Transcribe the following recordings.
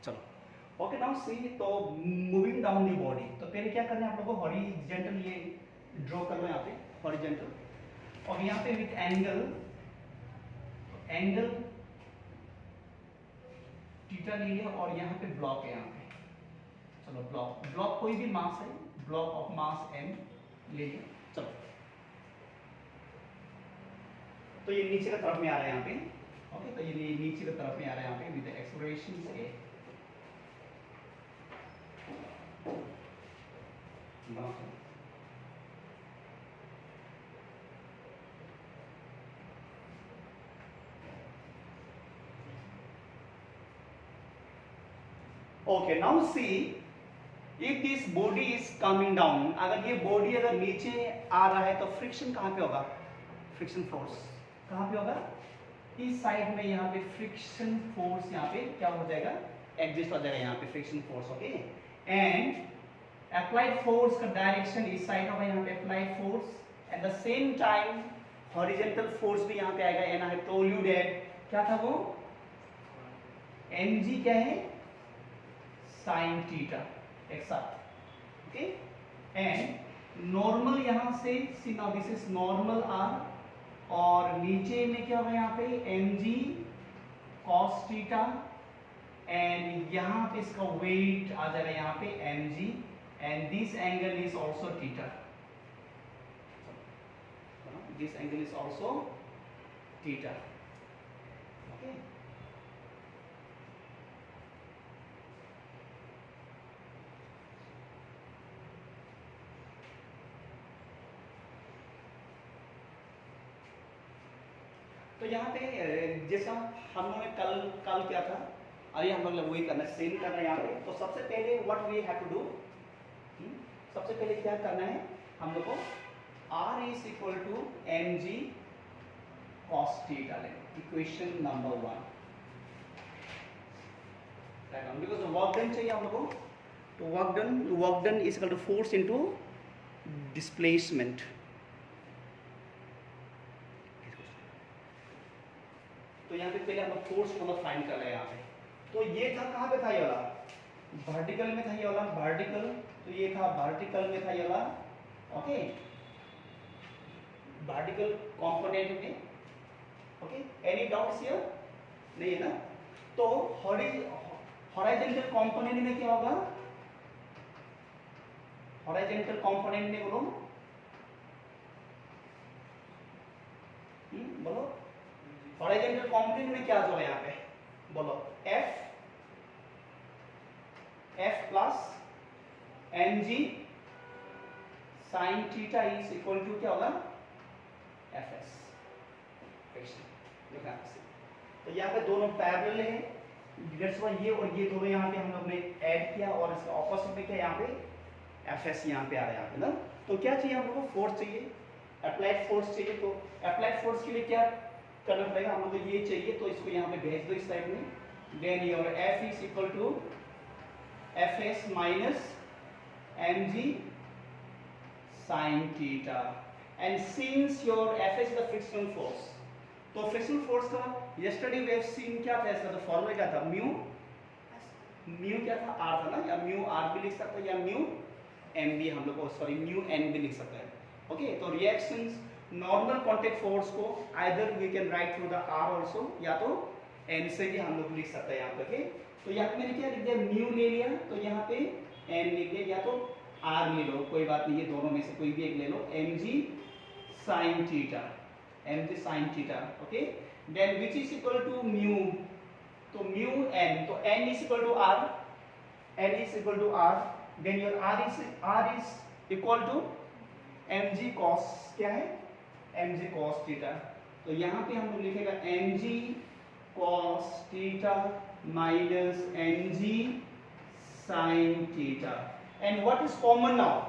चलो okay now see, तो moving down the body, तो पहले क्या करना है आप लोगों को, हॉरिजेंटल ये ड्रॉ कर लो यहाँ पे हॉरिजेंटल, और यहाँ पे विथ एंगल थीटा ले लिया, और यहाँ पे ब्लॉक है यहाँ पे, चलो ब्लॉक कोई भी मास है, ब्लॉक ऑफ मास m ले लिया। चलो तो ये नीचे की तरफ में आ रहा है यहाँ पे, ओके, तो ये नीचे की तरफ में आ रहा है यहाँ पे with acceleration a। Okay now see, if this body is coming down, अगर ये बॉडी अगर नीचे आ रहा है तो फ्रिक्शन कहां पे होगा, फ्रिक्शन फोर्स कहां पे होगा, इस साइड में यहाँ पे फ्रिक्शन फोर्स यहाँ पे क्या हो जाएगा, एग्जिस्ट हो जाएगा यहाँ पे friction force, okay. And applied force का डायरेक्शन इस साइड होगा यहाँ पे applied force, at the same time horizontal force भी यहाँ पे आएगा, and I told you that क्या था वो, mg क्या है, साइन थीटा एक साथ, ओके। एंड नॉर्मल यहां से see, now this is normal R, और नीचे में क्या होगा यहाँ पे mg cos थीटा, एंड यहाँ पे इसका वेट आ जाएगा यहाँ पे mg, and this angle is also theta, this angle is also theta, okay. तो यहाँ पे जैसा हम लोगों ने कल किया था, अरे हम लोग वही करना है, सेम करना है यहाँ पे। तो सबसे पहले what we have to do, सबसे पहले क्या करना है हम लोग को, R is equal to mg cos theta लेंगे, equation number 1, because work done चाहिए हम लोग को, तो work done is equal to force into displacement. तो यहाँ पे पहले हम लोग फोर्स को फाइंड कर रहे हैं यहाँ पे, तो ये था कहाँ पे था, ये वाला वर्टिकल में था, ये वाला वर्टिकल, तो ये था वर्टिकल में था ये वाला, ओके, वर्टिकल कंपोनेंट में, ओके। एनी डाउट्स हियर, नहीं है ना। तो हॉरिजॉन्टल कंपोनेंट में क्या होगा, हॉरिजॉन्टल कंपोनेंट में बोलो, बोलो हॉरिजॉन्टल कंपोनेंट में क्या होगा यहाँ पे, बोलो f plus mg sine theta is equal to क्या होगा, fs। तो यहाँ पे दोनों पैरेलल है, ये और ये दोनों यहाँ पे हम लोग ने ऐड किया, और इसका ऑपोजिट में क्या यहाँ पे fs यहाँ पे आ रहा है यहाँ पे ना। तो क्या चाहिए हम लोग को, फोर्स चाहिए, अप्लाइड फोर्स चाहिए। तो अप्लाइड फोर्स के लिए क्या करना पड़ेगा, हम लोग को ये चाहिए, तो इसको यहाँ पे भेज दो इस साइड में, then your f is equal to fs minus mg sin theta, and since your fs is the frictional force, तो फ्रिक्शनल फोर्स का यस्टरडे वी हैव सीन क्या था, इसका तो फॉर्मूला क्या था, म्यू क्या था, r था ना, या म्यू r भी लिख सकते हैं, या म्यू m भी हम लोग को, सॉरी म्यू n भी लिख सकते हैं, ओके। तो रिएक्शंस नॉर्मल कांटेक्ट फोर्स को either we can write through the r also, या तो n से भी हम लोग लिख सकते हैं यहाँ पे, ओके। तो यहाँ पे मैंने क्या लिख दिया, म्यू ले लिया, तो यहाँ पे n लिख दिया, या तो r ले लो, कोई बात नहीं है, दोनों में से कोई भी एक ले लो, mg sin theta, mg sin theta, okay. Then which is equal to mu, तो म्यू n, तो n is equal to r, n is equal to r, then your r is equal to mg cos, क्या है, mg cos theta. तो यहाँ पे हम लोग लिखेगा mg cos theta minus mg sin theta, and what is common now,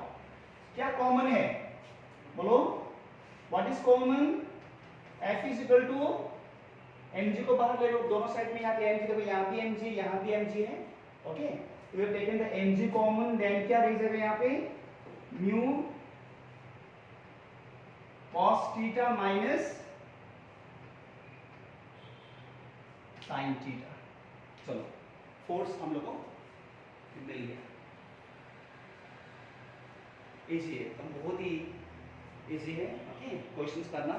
क्या common है, बोलो what is common, f is equal to mg को बाहर ले लो, दोनों साइड में यहाँ पे mg, देखो यहाँ भी mg, यहाँ भी mg है, okay. We have taken the mg common, then क्या रह जाएगा यहाँ पे, mu cos theta minus sin theta. चलो फोर्स हम लोग को मिल गया। इजी है, तो बहुत ही इजी है। ओके, क्वेश्चंस करना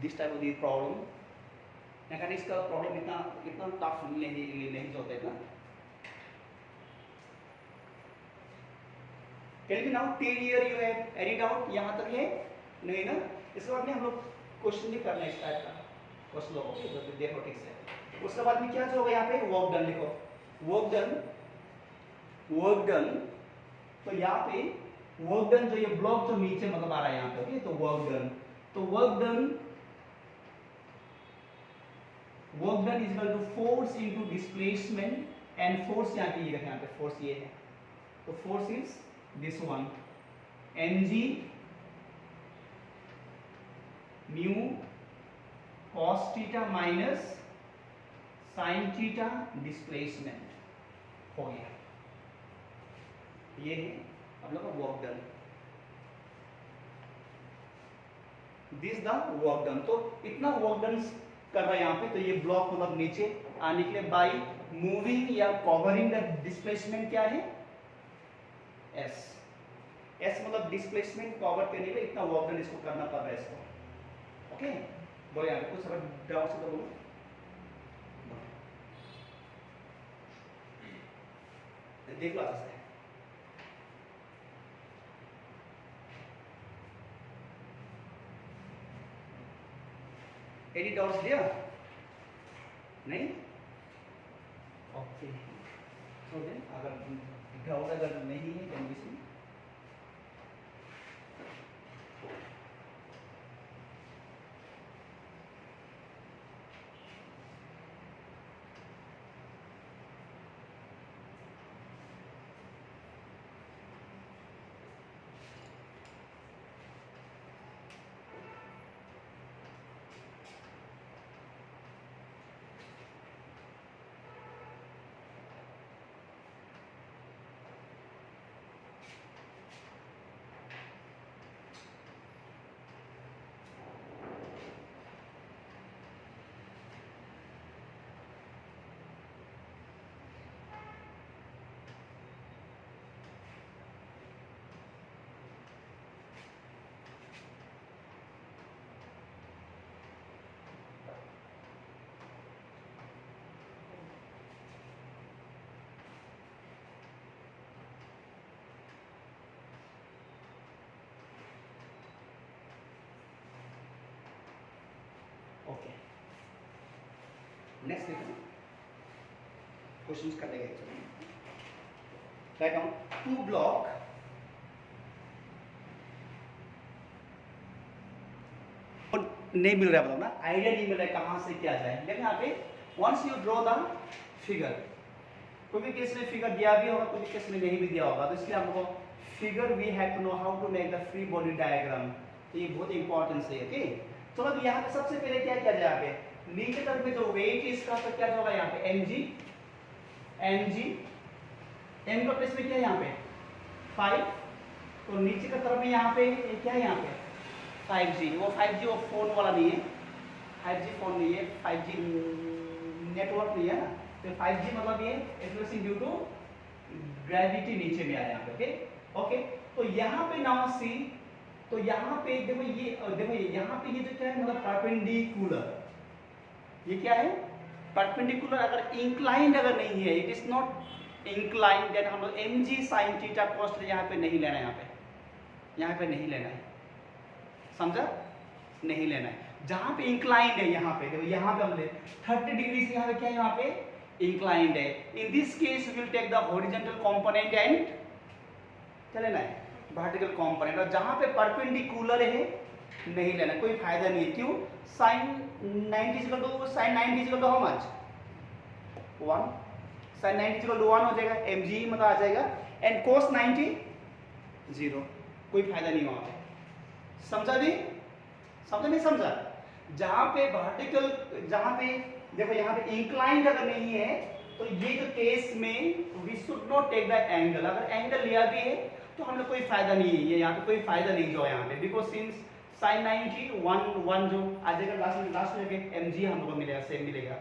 this type of the problem. Mechanics का प्रॉब्लम इतना इतना टफ नहीं होता इतना। Can be now till here you have any doubt? यहाँ तक है नहीं ना? इसके बाद में हम लोग क्वेश्चन भी करना है इस टाइप का क्वेश्चन लोगों के देखो ठीक से। उसके बाद में क्या होगा यहाँ पे वर्क डन लिखो, वर्क डन। तो यहाँ पे वर्क डन जो ये ब्लॉक जो नीचे मतलब आ रहा है यहाँ पे, ओके, तो वर्क डन, तो work done is equal to force into displacement, and force यहाँ पे ये यहाँ पे फोर्स ये है, तो force is this one mg mu cos theta minus sin theta displacement हो गया। ये है हम लोग का work done, this the work done. तो इतना वर्क डन कर रहा है यहाँ पे, तो ये ब्लॉक मतलब नीचे आने के लिए बाय मूविंग या कवरिंग द डिस्प्लेसमेंट क्या है s मतलब डिस्प्लेसमेंट कवर करने के लिए इतना वर्क डन इसको करना पड़ रहा है इसको। ओके, बोलो यहाँ पे कुछ सब डाउट से बोलो। देख लो अच्छे से। एनी डाउट्स दिया नहीं? ओके, तो देन अगर डाउट अगर नहीं है can be see. Okay, next देखो क्वेश्चंस कर लेंगे। राइट डाउन टू ब्लॉक नहीं मिल रहा है, मतलब ना आइडिया नहीं मिल रहा है कहां से क्या जाए। लेकिन यहाँ पे once you draw the figure, कोई केस में फिगर दिया भी होगा, कोई केस में नहीं भी दिया होगा, तो इसलिए हमको figure we have to know how to make the free body diagram. तो ये बहुत इंपॉर्टेंट है। ओके, चलो तो यहाँ पे सबसे पहले क्या किया जाए, यहाँ पे नीचे तरफ में जो वेट इसका तो क्या होगा यहाँ पे mg m का प्लेस में क्या है यहाँ पे 5, तो नीचे का तरफ में यहाँ पे क्या है यहाँ पे 5G। वो 5G वो फोन वाला नहीं है, 5G फोन नहीं है, 5G नेटवर्क नहीं है ना, तो 5G मतलब ये एक्सलेशन ड्यू टू ग्रेविटी नीचे में आया यहाँ पे। ओके, तो यहाँ पे नाउ सी, तो यहाँ पे देखो ये यहाँ पे ये जो क्या है मतलब परपेंडिकुलर, ये क्या है परपेंडिकुलर। अगर इंक्लाइंड अगर नहीं है, it is not inclined, then हम लोग mg sin थीटा cos यहाँ पे नहीं लेना है, यहाँ पे नहीं लेना है, समझा? नहीं लेना है। जहाँ पे इंक्लाइंड है यहाँ पे देखो, यहाँ पे हमने 30 डिग्री से यहाँ पे क्या है, यहाँ पे इंक्लाइंड है। In this case will take the horizontal component and क्या लेना है वर्टिकल कंपोनेंट, और जहाँ पे परपेंडिकुलर है नहीं लेना, कोई फायदा नहीं है। क्यों? sin 90 sin 90 how much 1, sin 90 1 हो जाएगा, mg मतलब आ जाएगा, एंड cos 90 0, कोई फायदा नहीं वहां पे। समझा नहीं? समझा नहीं समझा? जहां पे वर्टिकल, जहां पे देखो यहाँ पे इंक्लाइंड अगर नहीं है, तो ये जो केस में we should not take the angle. अगर एंगल लिया भी है तो हमें कोई फायदा नहीं है, ये यहाँ पे कोई फायदा नहीं जो यहाँ पे, बिकॉज सिंस sin 90 1 जो आ जाएगा लास्ट में जाके mg हम लोग को मिलेगा, सेम मिलेगा।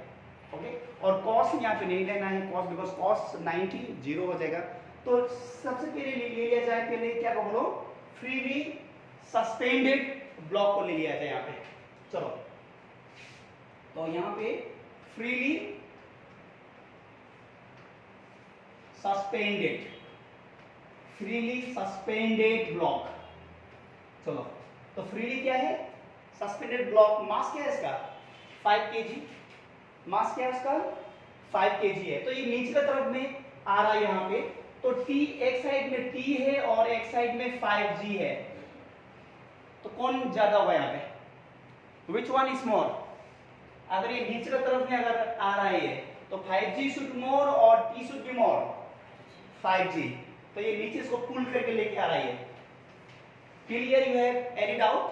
ओके। और कॉस यहाँ पे नहीं लेना है, कॉस बिकॉज कॉस 90 जीरो हो जाएगा। तो सबसे पहले ले लिया जाए, पहले क्या को बोलो, फ्रीली सस्पेंडेड ब्लॉक को ले लिया जाए यहाँ पे। चलो, तो यहाँ पे freely suspended, freely suspended block. चलो, तो फ्रीली क्या है, सस्पेंडेड ब्लॉक। मास क्या है इसका 5 kg, मास क्या है उसका 5 kg है। तो ये नीचे की तरफ में आ रहा है यहाँ पे, तो T एक साइड में T है और एक साइड में 5G है, तो कौन ज्यादा होगा यहाँ पे, विच वन इज मोर। अगर ये नीचे की तरफ में अगर आ रहा है तो 5G शुड मोर और T should be more 5G। तो ये नीचे इसको पुल करके लेके आ रहा है। Clear, you have any doubt,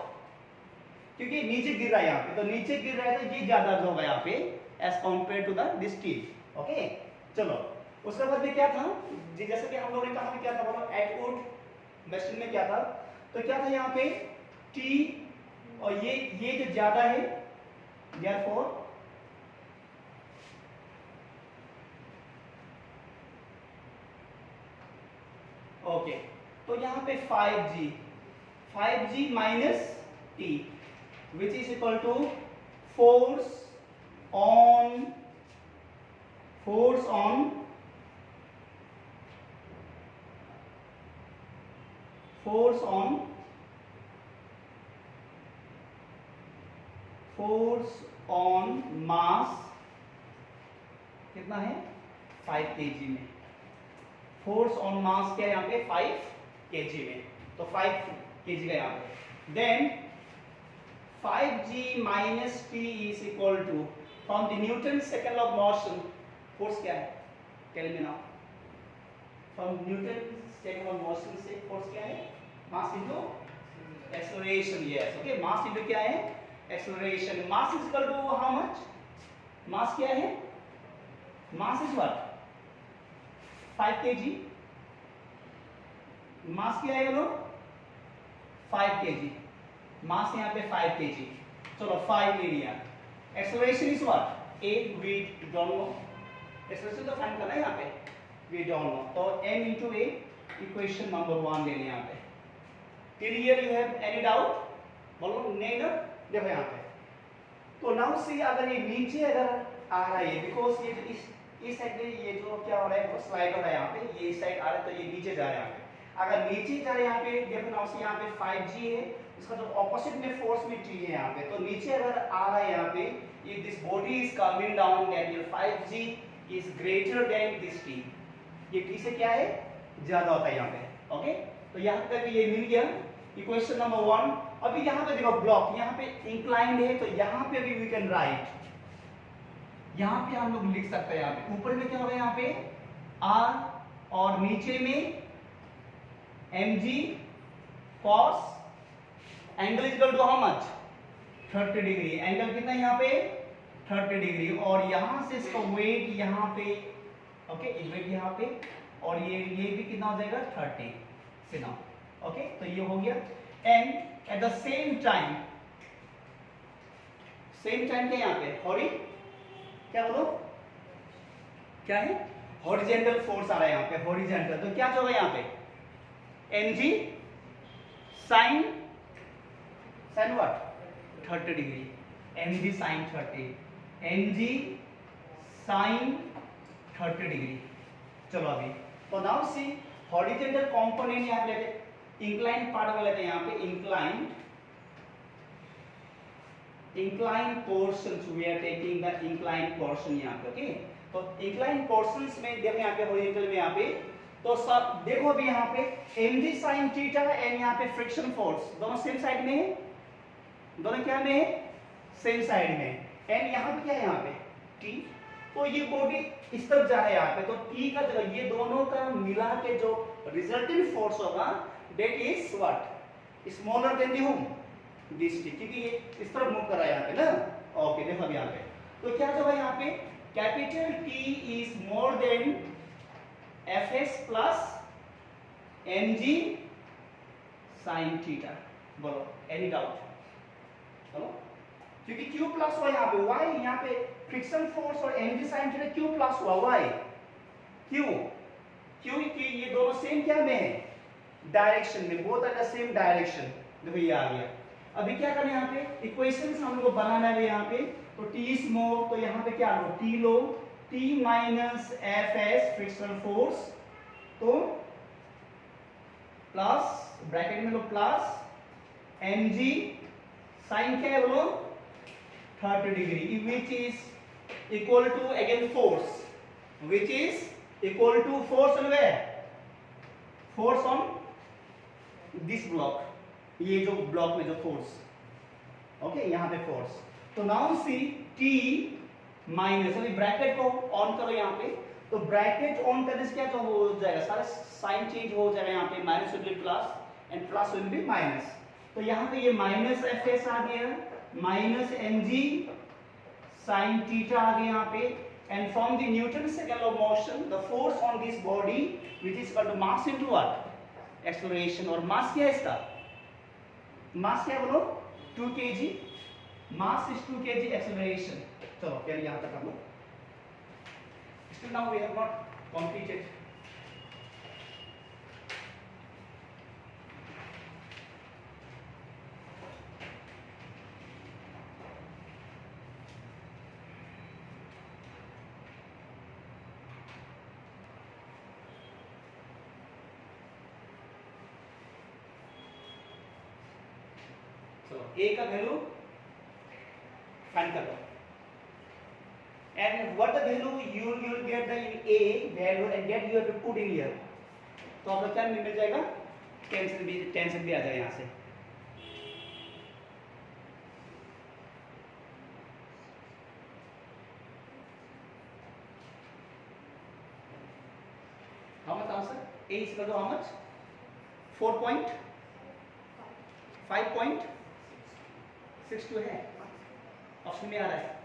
क्योंकि नीचे गिर रहा है यहाँ पे, तो नीचे गिर रहा है तो ये ज्यादा जो होगा यहाँ पे as compare to the this T। Okay, चलो उसके बाद में क्या था जी, जैसे कि हम लोगों ने कहा क्या था, बोलो एटवुड वेस्टर्न में क्या था, तो क्या था यहाँ पे T और ये जो ज्यादा है, therefore ओके, तो यहाँ पे 5G minus T which is equal to force on मास कितना है 5 kg में। फोर्स ऑन मास क्या है यहाँ पे 5 kg में, तो 5 kg का यहाँ पे। Then 5G minus T is equal to, from the Newton's second law of motion, force क्या है, tell me now, from Newton's second law of motion से force क्या है, mass into acceleration, yes, okay, mass into क्या है acceleration, mass is equal to how much, mass क्या है, mass is what 5 kg, mass क्या है लोग 5 kg, मास यहाँ पे 5 kg। चलो 5 ले लिया। Acceleration is what 8, we don't know, acceleration तो फाइंड करना है यहाँ पे, वी डोंट नो, तो m into a equation number 1 ले लिया यहाँ पे। Clear, you have any doubt, बोलो नहीं ना। देखो यहाँ पे, तो नाउ सी अगर ये नीचे अगर आ रहा है, बिकॉज ये जो इस साइड में ये जो क्या हो रहा है वो स्लाइड हो रहा है यहाँ पे, ये इस साइड आ रहा है तो ये नीचे जा रहा है यहाँ पे। अगर नीचे जा रहा है यहाँ पे, देखो नाउ सी यहाँ पे 5G है, इसका जो ऑपोजिट में फोर्स में T है यहाँ पे, तो नीचे अगर आ रहा है यहाँ पे, if this body is coming down, then your 5G is greater than this T, ये T से क्या है ज्यादा होता है यहाँ पे। ओके, तो यहाँ तक ये मिल गया इक्वेशन नंबर 1। अभी यहाँ पे देखो ब्लॉक यहाँ पे इंक्लाइंड है, तो यहाँ पे भी वी कैन राइट, यहाँ पे हम लोग लिख सकते हैं, यहाँ पे ऊपर में क्या होगा यहाँ पे R और नीचे में mg cos angle is equal to how much 30 degree, angle कितना है यहाँ पे 30 डिग्री, और यहाँ से इसका वेट यहाँ पे, ओके वेट यहाँ पे, और ये भी कितना हो जाएगा 30 से ना। ओके, तो ये हो गया। And at the same time क्या यहाँ पे क्या बोलो क्या है हॉरिजेंटल फोर्स आ रहा है यहाँ पे, हॉरिजेंटल, तो क्या होगा यहाँ पे mg sine what 30 degree, mg sine 30, mg sine 30 degree. चलो अभी तो नाउ सी हॉरिजेंटल कंपोनेंट यहाँ पे लेते, इंक्लाइन पार्ट में लेते हैं यहाँ पे, incline portions, we are taking the incline portion यहाँ पे। ओके, तो इंक्लाइन पोर्शंस में देखो यहाँ पे हॉरिजेंटल में यहाँ पे, तो सब देखो अभी यहाँ पे mg sin थीटा एंड यहाँ पे फ्रिक्शन फोर्स दोनों सेम साइड में है, दोनों क्या में है सेम साइड में, एंड यहाँ पे क्या है यहाँ पे t, तो ये बॉडी इस तरफ जा रहा है यहाँ पे, तो t का जगह ये दोनों का मिला के जो रिजल्टेंट फोर्स होगा that is what smaller than the home this t, क्योंकि ये इस तरफ मूव कर रहा है यहाँ पे ना। ओके, देखो अब यहाँ पे तो क्या होगा यहाँ पे capital T is more than fs plus mg sin theta. बोलो एनी डाउट, बोलो, क्योंकि q प्लस y यहाँ पे y यहाँ पे फ्रिक्शन फोर्स और mg sin थीटा क्यों प्लस हुआ, वाई, क्यों, क्योंकि ये दोनों सेम क्या में है, डायरेक्शन में, both are the same direction. देखो ये आ गया। अभी क्या करें, यहाँ पे इक्वेशंस हम लोग को बनाना है यहाँ पे, तो टी स्मॉल, तो यहाँ पे क्या लो, टी लो, T minus F S frictional force, तो प्लस ब्रैकेट में लो प्लस एम जी साइन क्या है बोलो 30 degree, which is equal to again force, which is equal to force on where, force on this block, ये जो block में जो फोर्स, ओके यहाँ पे फोर्स। तो नाउ सी टी माइनस, अभी ब्रैकेट को ऑन करो यहाँ पे, तो ब्रैकेट ऑन करने से क्या तो हो जाएगा, सारा साइन चेंज हो जाएगा, यहाँ पे minus will be plus and plus will be minus. तो यहाँ पे ये माइनस एफ एस आ गया, minus M G sine theta आ गया यहाँ पे, and from the Newton second law of motion the force on this body which is equal to mass into what, acceleration. और मास क्या है इसका, मास क्या बोलो 2 kg, mass is 2 kg, acceleration. चलो फिर यहाँ तक हम लोग, still now we have not completed। A का वैल्यू फाइंड कर लो, and what the value you will get the A value and that you have to put in here। तो आप लोग क्या मिल जाएगा, टेंशन भी आ जाएगा यहाँ से। How much answer? A is equal to how much? 5.62 है, ऑप्शन में आ रहा है,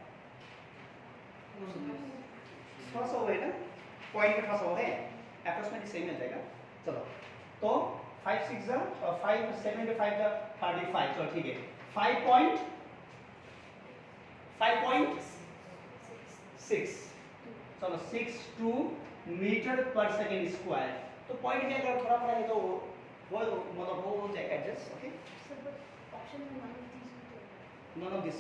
थोड़ा सा है ना, पॉइंट में थोड़ा सा है, अप्रोक्सीमेटली सही मिल जाएगा। चलो तो 5 6 और 5 7 5 35, चलो ठीक है, 5.6, चलो 62 मीटर पर सेकेंड स्क्वायर। तो पॉइंट क्या कर थोड़ा है तो वो मतलब वो हो जाएगा एडजस्ट, ओके। ऑप्शन में none of this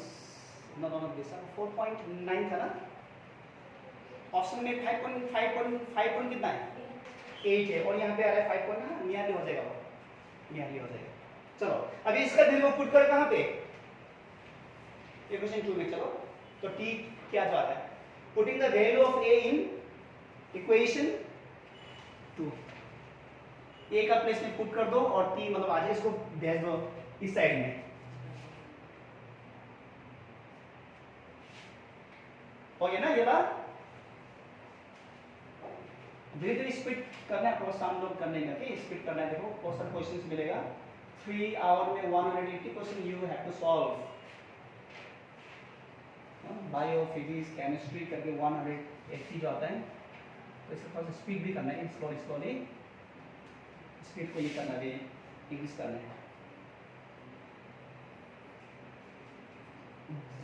4.9 था ना, ऑप्शन में 5 कितना है 8 है, और यहाँ पे आ रहा है 5 पॉइंट, नियरली हो जाएगा, वो नियरली हो जाएगा। चलो अभी इसका वैल्यू पुट कर कहाँ पे, इक्वेशन 2 में। चलो तो t क्या जो आता है, putting the value of a in equation 2, a का प्लेस में पुट कर दो और t मतलब आ जाए, इसको भेज दो इस साइड में, हो गया ना ये बात। धीरे धीरे स्पीड करना है, आपको सामने लोग करने का, ठीक स्पीड करना है। देखो क्वेश्चन क्वेश्चंस मिलेगा 3 आवर में 180 question you have to solve, bio physics chemistry करके 180 जो आता है, तो इसका थोड़ा सा स्पीड भी करना है, स्लोली स्पीड को ये करना है, इंक्रीज करना है,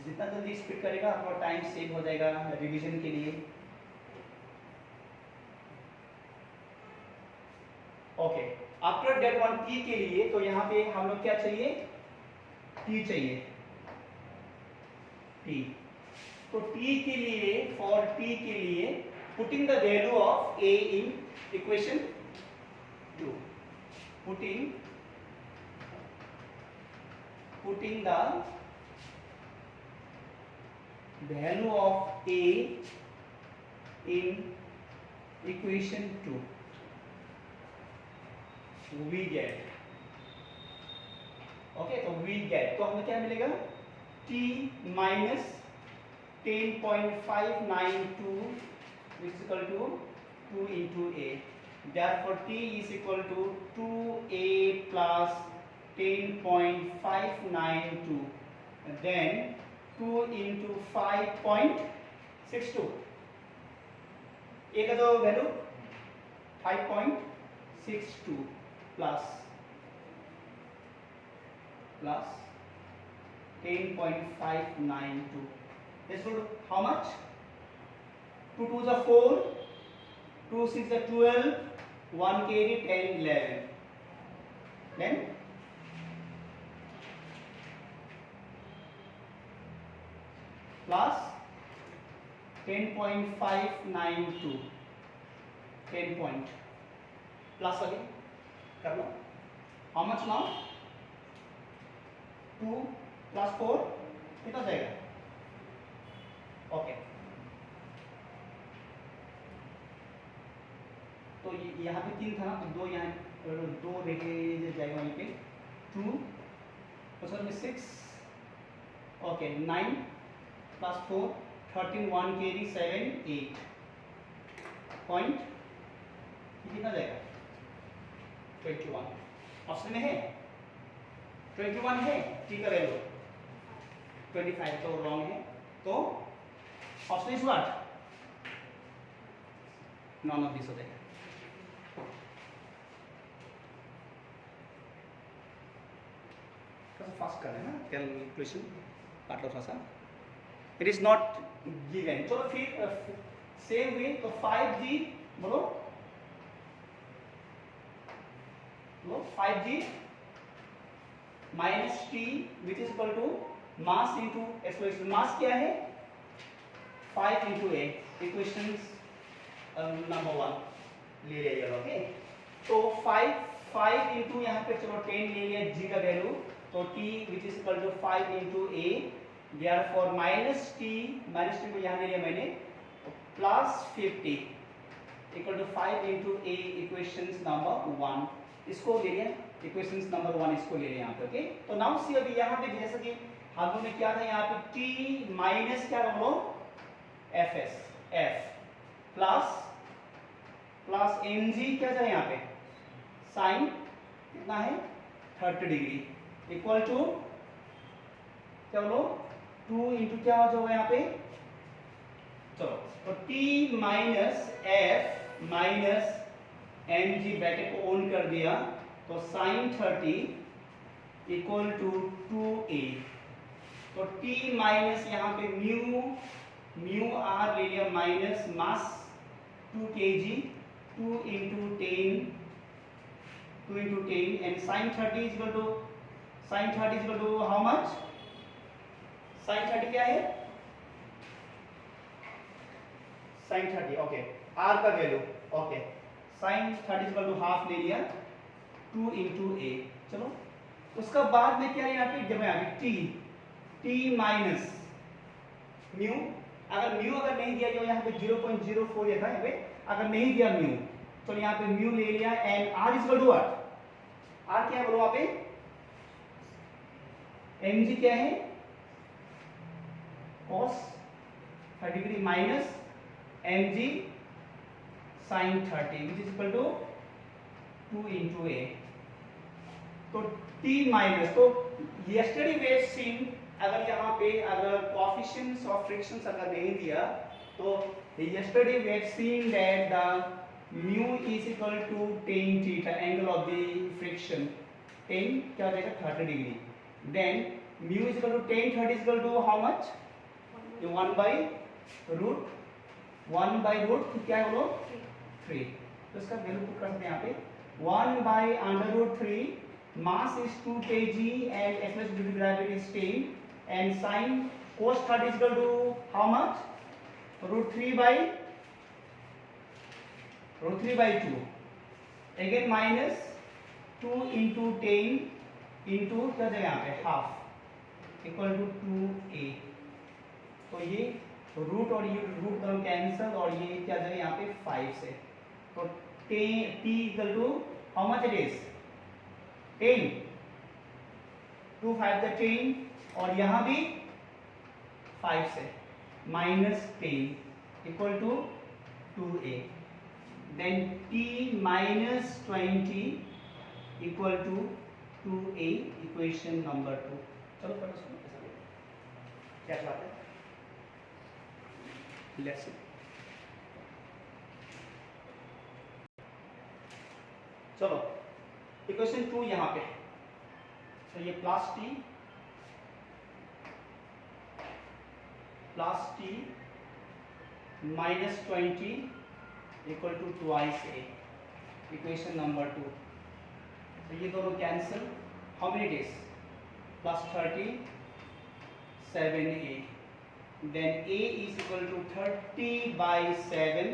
जितना जल्दी स्पीड करेगा आपका टाइम सेव हो जाएगा रिवीजन के लिए। Okay, after that one T के लिए, तो यहाँ पे हम लोग क्या चाहिए, टी चाहिए, टी। तो टी के लिए, फॉर टी के लिए putting the value of A in equation 2, putting the value of A in equation 2, we get, okay, तो we get, तो हमें क्या मिलेगा, T minus 10.592 which is equal to 2 into A, therefore T is equal to 2A plus 10.592, and then 2 into 5.62, ए का जो value 5.62 plus 10.592, This would how much? 2 2 is 4, 2 6 is 12, 1 carry 10 11. Then plus 10.592, 10 point plus again कर लो. How much now? 2 plus 4 कितना जाएगा? Okay तो यहाँ पे 3 था ना, तो 2 यहाँ 2 रह जाएगा वहीं पे. 2 उसमें 6 ओके 9 plus 4 13 1 carry 7 8 पॉइंट कितना जाएगा? 21. ऑप्शन में है 21 है, ठीक है. वैल्यू 25 तो रॉन्ग है. तो option is what? None of this हो जाएगा. थोड़ा फास्ट कर लेना कैलकुलेशन, काट लो थोड़ा सा. It is not given. चलो फिर सेम वे तो 5G बोलो 5G minus T which is equal to mass into exploration. Mass क्या है? 5 इंटू ए. इक्वेशंस नंबर 1 ले लिया. ओके तो 5 इंटू यहाँ पे चलो 10 ले लिया जी का वैल्यू. तो t which is equal to 5 into a. Therefore minus t को यहाँ ले लिया मैंने plus 50 equal to 5 into a. Equations number 1 इसको ले लिया. इक्वेशंस नंबर 1 इसको ले लिया यहाँ पे. ओके तो नाउ सी अभी यहाँ पे जैसे कि हम लोगों ने क्या था यहाँ पे t माइनस क्या हम लोग fs f प्लस mg क्या था यहाँ पे साइन कितना है 30 डिग्री इक्वल टू क्या बोलो 2 इंटू क्या हो जाएगा यहाँ पे. चलो तो t minus f minus mg bracket को ऑन कर दिया तो साइन 30 इक्वल टू 2a. तो t माइनस यहाँ पे म्यू r ले लिया minus mass 2 kg 2 into 10 and sine 30 is equal to how much? Sine 30 क्या है? साइन 30 ओके r का value okay sine 30 is equal to half ले लिया 2 इंटू ए. चलो उसका बाद में क्या है यहाँ पे जब यहाँ t माइनस म्यू. अगर म्यू अगर नहीं दिया जो यहाँ पे 0.04 दिया था यहाँ पे, अगर नहीं दिया म्यू तो यहाँ पे म्यू ले लिया and r is equal to what? r क्या है बोलो वहां पे? mg क्या है? cos 30 degree minus mg sin 30 which is equal to 2 into a. तो t माइनस तो yesterday we have seen अगर यहाँ पे अगर coefficients of frictions अगर नहीं दिया तो yesterday we have seen that the mu is equal to tan theta angle of the friction. tan क्या हो जाएगा 30 degree. Then mu is equal to tan 30 is equal to how much? 1 by root क्या है बोलो 3. तो इसका value put करते हैं यहाँ पे 1 by under root 3 mass is 2 kg and Fs due to gravity is 10 and sin cos 30 is equal to how much? root 3 by 2 again minus 2 into 10 into क्या जाएगा यहाँ पे हाफ इक्वल टू 2a. तो ये रूट और ये root दोनों cancel और ये क्या जाएगा यहाँ पे 5 से. तो t equal to how much it is 10 2 5 the 10 और यहाँ भी 5 से minus 10 equal to 2a. Then t minus 20 equal to 2a. Equation number 2. चलो पढ़ो इसको क्या बात है. Let's see. चलो इक्वेशन 2 यहाँ पे तो ये plus t plus t minus 20 equal to twice a, equation number 2। तो ये दोनों cancel, how many days, plus 30 7a, then a is equal to 30 by 7,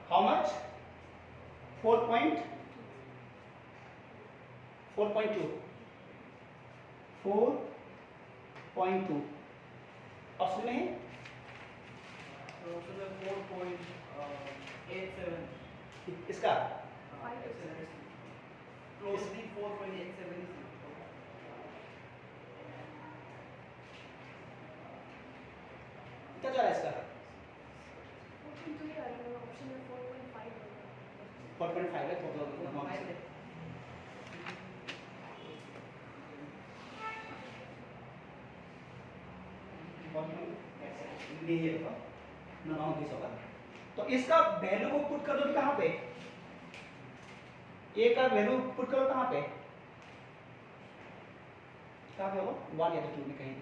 how much, 4.2 option में है, तो ऑप्शन में 4.87 इसका क्लोजली 4.87 क्या जा रहा है इसका, 4.2 ही आ रहा है, ऑप्शन में 4.5 होगा। 4.5 है, तो होगा। तो इसका वैल्यू को पुट कर दो कहां पे, ए का वैल्यू पुट करो कहां पे होगा, 1 या तो 2 में कहीं